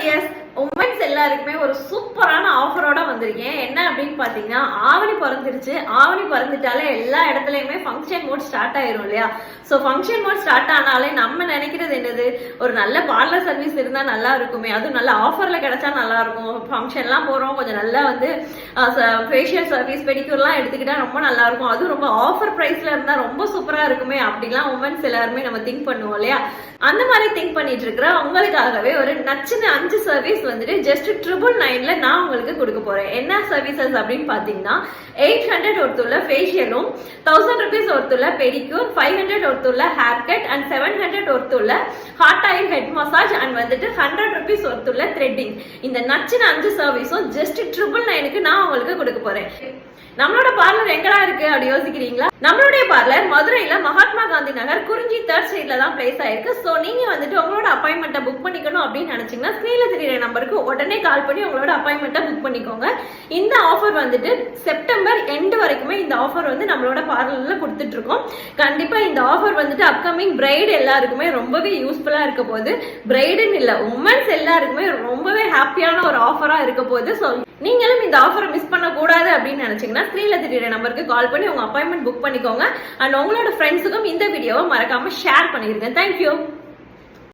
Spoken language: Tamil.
டியர்ஸ், உமன்ஸ் எல்லாருக்குமே ஒரு சூப்பரான ஆஃபரோட வந்திருக்கேன். என்ன அப்படின்னு பாத்தீங்கன்னா, ஆவணி பிறந்துருச்சு. ஆவணி பிறந்துட்டாலே எல்லா இடத்துலயுமே ஃபங்க்ஷன் மோட் ஸ்டார்ட் ஆயிரும் இல்லையா? சோ ஃபங்க்ஷன் மோட் ஸ்டார்ட் ஆனாலே நம்ம நினைக்கிறது என்னது, ஒரு நல்ல பார்லர் சர்வீஸ் இருந்தா நல்லா இருக்குமே, அதுவும் நல்ல ஆஃபர்ல கிடைச்சா நல்லா இருக்கும். ஃபங்க்ஷன்லாம் போறோம், கொஞ்சம் நல்லா வந்து ஃபேஷியல் சர்வீஸ், பெடிக்யூர்லாம் எடுத்துக்கிட்டா ரொம்ப நல்லா இருக்கும், அதுவும் ரொம்ப ஆஃபர் பிரைஸ்ல இருந்தா ரொம்ப சூப்பரா இருக்குமே அப்படிலாம் உமன்ஸ் எல்லாருமே நம்ம திங்க் பண்ணுவோம் இல்லையா? அந்த மாதிரி திங்க் பண்ணிட்டு இருக்கிற உங்களுக்காகவே ஒரு நச்சுன்னு 5 சர்வீஸ் வந்துட்டு ஜஸ்ட் 999ல நான் உங்களுக்கு கொடுக்க போறேன். என்ன சர்வீசஸ் அப்படின்னு பாத்தீங்கன்னா, 800 ஒருத்துள்ள ஃபேஷியலும், 1000 rupees ஒருத்துள்ள பெடிக்யூர், 500 ஒருத்துள்ள ஹேர் கட் அண்ட் 700 ஒருத்துள்ள hot oil head massage and வந்துட்டு 100 rupees ஒருத்துள்ள த்ரெட்டிங். இந்த நச்சுன்னு 5 சர்வீஸும் ஜஸ்ட் 999க்கு நான் உங்களுக்கு கொடுக்க போறேன். நம்மளோட பார்லர் எங்கடா இருக்கு அப்படி யோசிக்கிறீங்களா? நம்மளுடைய பார்லர் மதுரையில மகாத்மா காந்தி நகர் குறிஞ்சி 3rd ஸ்ட்ரீட்ல தான் பிளேஸ் ஆயிருக்கு. சோ நீங்க வந்துட்டு உங்களோட அப்பாயின்மெண்ட்டை புக் பண்ணிக்கணும் அப்படின்னு நினைச்சீங்கன்னா, ஸ்கிரீன்ல தெரியுற நம்பருக்கு உடனே கால் பண்ணி உங்களோட அப்பாயின்மெண்ட்டை புக் பண்ணிக்கோங்க. இந்த ஆஃபர் வந்துட்டு செப்டம்பர் எண்ட் வரைக்குமே இந்த ஆஃபர் வந்து நம்மளோட பார்லர்ல கொடுத்துட்டு இருக்கோம். கண்டிப்பா இந்த ஆஃபர் வந்துட்டு அப்கமிங் பிரைட் எல்லாருக்குமே ரொம்பவே யூஸ்ஃபுல்லா இருக்க போகுது. பிரைடுன்னு இல்ல, உமன்ஸ் எல்லாருக்குமே ரொம்பவே ஹாப்பியான ஒரு ஆஃபரா இருக்க போகுது. சோ நீங்களும் இந்த ஆஃபரை மிஸ் பண்ண கூடாது அப்படின்னு நினைச்சீங்கன்னா, ஸ்கிரீன்ல தெரியுற நம்பருக்கு கால் பண்ணி உங்க அப்பாயின்மெண்ட் புக் பண்ணிக்கோங்க. அண்ட் உங்களோட ஃப்ரெண்ட்ஸுக்கும் இந்த வீடியோவை மறக்காம ஷேர் பண்ணிருங்க. தேங்க்யூ.